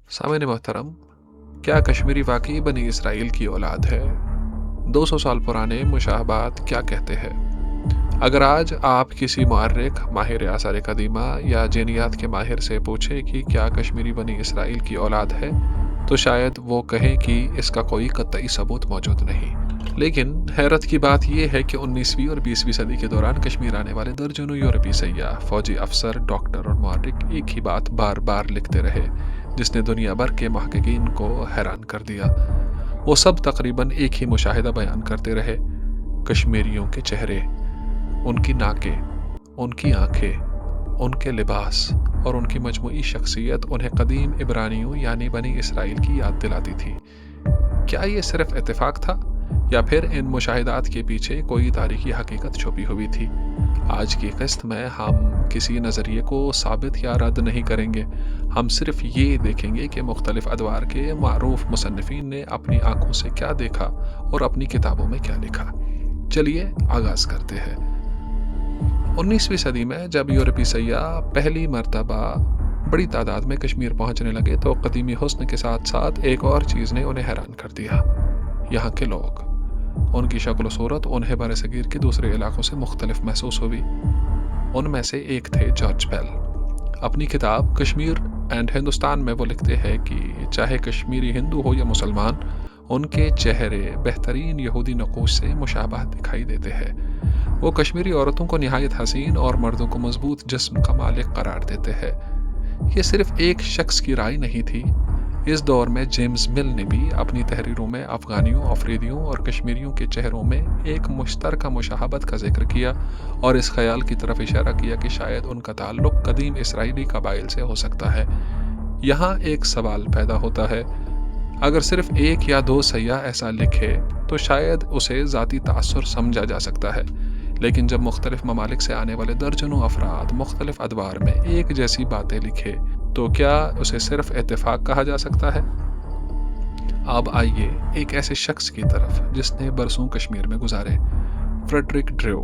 सामईन मोहतरम, क्या कश्मीरी वाकई बनी इसराइल की औलाद है? 200 साल पुराने मुशाहबात क्या कहते हैं? अगर आज आप किसी मुअर्रिख, माहिर आसार कदीमा या जीनियात के माहिर से पूछें कि क्या कश्मीरी बनी इसराइल की औलाद है, तो शायद वो कहें कि इसका कोई कतई सबूत मौजूद नहीं। लेकिन हैरत की बात यह है कि 19वीं और 20वीं सदी के दौरान कश्मीर आने वाले दर्जनों यूरोपी सैयाह, फौजी अफसर, डॉक्टर और मुअर्रिख एक ही बात बार बार लिखते रहे, जिसने दुनिया भर के महक़क़ीन को हैरान कर दिया। वो सब तकरीबन एक ही मुशाहिदा बयान करते रहे। कश्मीरियों के चेहरे, उनकी नाकें, उनकी आंखें, उनके लिबास और उनकी मजमूई शख्सियत उन्हें कदीम इब्रानियों यानी बनी इसराइल की याद दिलाती थी। क्या ये सिर्फ इत्तेफाक था या फिर इन मुशाहिदात के पीछे कोई तारीखी हकीकत छुपी हुई थी? आज की किस्त में हम किसी नज़रिए को साबित या रद्द नहीं करेंगे। हम सिर्फ ये देखेंगे कि मुख्तलिफ अदवार के मारूफ मुसन्निफीन ने अपनी आंखों से क्या देखा और अपनी किताबों में क्या लिखा। चलिए आगाज करते हैं। 19वीं सदी में जब यूरोपी सैयाह पहली मर्तबा बड़ी तादाद में कश्मीर पहुंचने लगे तो कदीमी हुस्न के साथ साथ एक और चीज़ ने उन्हें हैरान कर दिया। यहाँ के लोग, उनकी शक्ल सूरत उन्हें बरसगीर के दूसरे इलाकों से मुख्तलिफ महसूस हुई। उनमें से एक थे जॉर्ज बेल। अपनी किताब कश्मीर एंड हिंदुस्तान में वो लिखते हैं कि चाहे कश्मीरी हिंदू हो या मुसलमान, उनके चेहरे बेहतरीन यहूदी नक़ूश से मुशाबहत दिखाई देते हैं। वो कश्मीरी औरतों को निहायत हसीन और मर्दों को मजबूत जिस्म का मालिक करार देते हैं। ये सिर्फ एक शख्स की राय नहीं थी। इस दौर में जेम्स मिल ने भी अपनी तहरीरों में अफ़गानियों, अफरीदियों और कश्मीरियों के चेहरों में एक मुश्तरका मुशाहबत का जिक्र किया और इस ख्याल की तरफ इशारा किया कि शायद उनका ताल्लुक़ कदीम इसराइली कबाइल से हो सकता है। यहाँ एक सवाल पैदा होता है, अगर सिर्फ एक या दो सैयाह ऐसा लिखे तो शायद उसे ज़ाती तासुर समझा जा सकता है, लेकिन जब मुख्तलिफ ममालिक से आने वाले दर्जनों अफराद मुख्तलिफ अदवार में एक जैसी बातें लिखे तो क्या उसे सिर्फ इत्तेफाक कहा जा सकता है? अब आइए एक ऐसे शख्स की तरफ जिसने बरसों कश्मीर में गुजारे। फ्रेडरिक ड्रू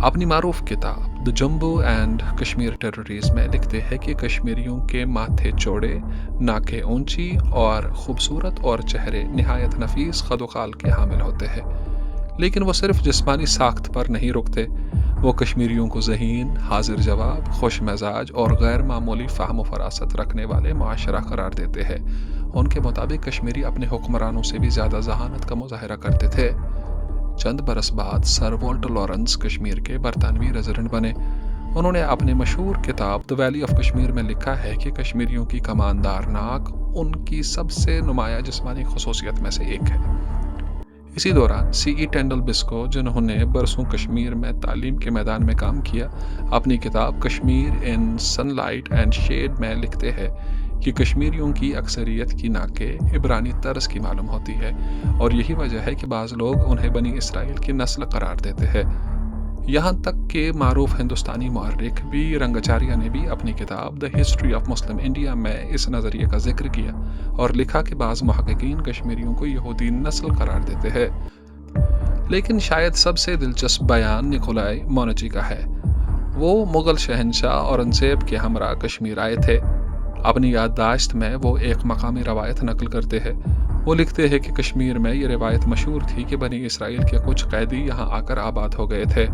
अपनी मारूफ किताब the jumbo and Kashmir territories में लिखते हैं कि कश्मीरियों के माथे चौड़े, नाकें ऊंची और खूबसूरत और चेहरे निहायत नफीस खदोखाल के हामिल होते हैं। लेकिन वो सिर्फ जिस्मानी साख्त पर नहीं रुकते। वो कश्मीरियों को ज़हीन, हाजिर जवाब, खुश मिजाज और गैर मामूली फ़हम व फरासत रखने वाले माशरा करार देते हैं। उनके मुताबिक कश्मीरी अपने हुक्मरानों से भी ज़्यादा जहानत का मुजाहरा करते थे। चंद बरस बाद सर वॉल्टर लॉरेंस कश्मीर के बरतानवी रेजिडेंट बने। उन्होंने अपने मशहूर किताब द वैली ऑफ कश्मीर में लिखा है कि कश्मीरियों की कमानदार नाक उनकी सबसे नुमाया जिस्मानी खसूसियत में से एक है। इसी दौरान C.E. टेंडल बिस्को, जिन्होंने बरसों कश्मीर में तालीम के मैदान में काम किया, अपनी किताब Kashmir in sunlight and shade में लिखते हैं कि कश्मीरियों की अक्सरियत की नाकें इब्रानी तर्ज की मालूम होती है और यही वजह है कि बाज़ लोग उन्हें बनी इसराइल की नस्ल करार देते हैं। यहाँ तक कि मारूफ हिंदुस्तानी मुअर्रिख वी रंगाचार्य ने भी अपनी किताब the history of Muslim India में इस नज़रिए का जिक्र किया और लिखा कि बाज़ मुहक्किकीन कश्मीरियों को यहूदी नस्ल करार देते हैं। लेकिन शायद सबसे दिलचस्प बयान निकोलाई मोनची का है। वो मुग़ल शहंशाह औरंगज़ेब के हमरा कश्मीर आए थे। अपनी याददाश्त में वो एक मकामी रवायत नकल करते हैं। वो लिखते हैं कि कश्मीर में ये रवायत मशहूर थी कि बनी इसराइल के कुछ कैदी यहाँ आकर आबाद हो गए थे।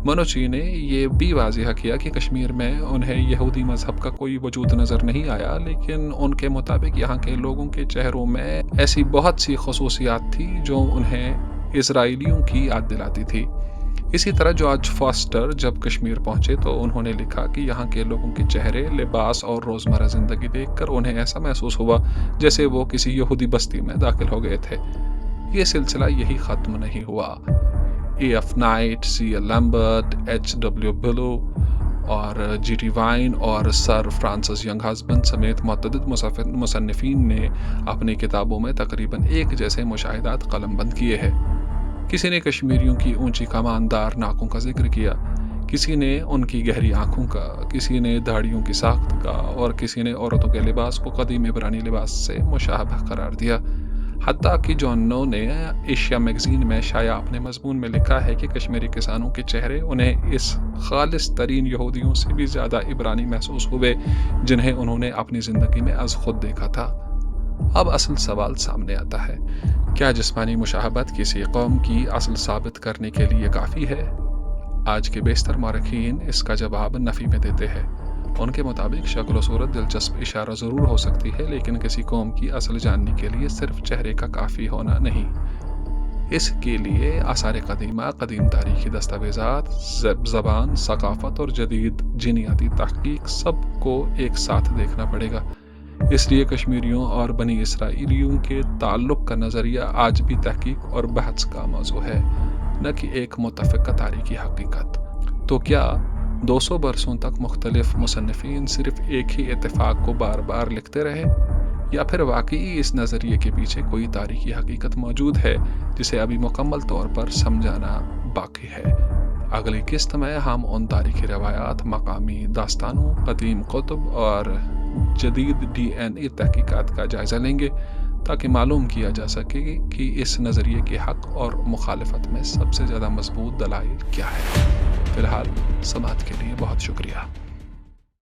मनोची ने ये भी वाज़िह किया कि कश्मीर में उन्हें यहूदी मज़हब का कोई वजूद नज़र नहीं आया, लेकिन उनके मुताबिक यहाँ के लोगों के चेहरों में ऐसी बहुत सी खसूसियात थी जो उन्हें इसराइलियों की याद दिलाती थी। इसी तरह जॉर्ज फॉस्टर जब कश्मीर पहुंचे तो उन्होंने लिखा कि यहाँ के लोगों के चेहरे, लिबास और रोज़मर्रा ज़िंदगी देखकर उन्हें ऐसा महसूस हुआ जैसे वो किसी यहूदी बस्ती में दाखिल हो गए थे। ये सिलसिला यही ख़त्म नहीं हुआ। A.F. Night, C.L. Lambert, H.W. Below और G.T. वाइन और सर फ्रांसिस यंग हस्बैंड समेत मुतअद्दिद मुसन्निफीन ने अपनी किताबों में तकरीबन एक जैसे मुशाहिदात कलमबंद किए हैं। किसी ने कश्मीरियों की ऊंची कमानदार नाकों का जिक्र किया, किसी ने उनकी गहरी आंखों का, किसी ने दाढ़ियों की साख्त का और किसी ने औरतों के लिबास को कदीम इब्रानी लिबास से मुशाबह करार दिया। حتیٰ کہ جونو نے ایشیا میگزین میں شائع اپنے مضمون میں لکھا ہے کہ کشمیری کسانوں کے چہرے انہیں اس خالص ترین یہودیوں سے بھی زیادہ عبرانی محسوس ہوئے جنہیں انہوں نے اپنی زندگی میں از خود دیکھا تھا۔ اب اصل سوال سامنے آتا ہے، کیا جسمانی مشابہت کسی قوم کی اصل ثابت کرنے کے لیے کافی ہے؟ آج کے بیشتر مورخین اس کا جواب نفی میں دیتے ہیں۔ ان کے مطابق شکل و صورت دلچسپ اشارہ ضرور ہو سکتی ہے، لیکن کسی قوم کی اصل جاننے کے لیے صرف چہرے کا کافی ہونا نہیں۔ اس کے لیے آثار قدیمہ، قدیم تاریخی دستاویزات، زبان، ثقافت اور جدید جینیاتی تحقیق سب کو ایک ساتھ دیکھنا پڑے گا۔ اس لیے کشمیریوں اور بنی اسرائیلیوں کے تعلق کا نظریہ آج بھی تحقیق اور بحث کا موضوع ہے، نہ کہ ایک متفقہ تاریخی حقیقت۔ تو کیا 200 برسوں تک مختلف مصنفین صرف ایک ہی اتفاق کو بار بار لکھتے رہے، یا پھر واقعی اس نظریے کے پیچھے کوئی تاریخی حقیقت موجود ہے جسے ابھی مکمل طور پر سمجھانا باقی ہے؟ اگلی قسط میں ہم ان تاریخی روایات، مقامی داستانوں، قدیم کتب اور جدید ڈی این اے تحقیقات کا جائزہ لیں گے تاکہ معلوم کیا جا سکے کہ اس نظریے کے حق اور مخالفت میں سب سے زیادہ مضبوط دلائل کیا ہے۔ فی الحال سماعت کے لیے بہت شکریہ۔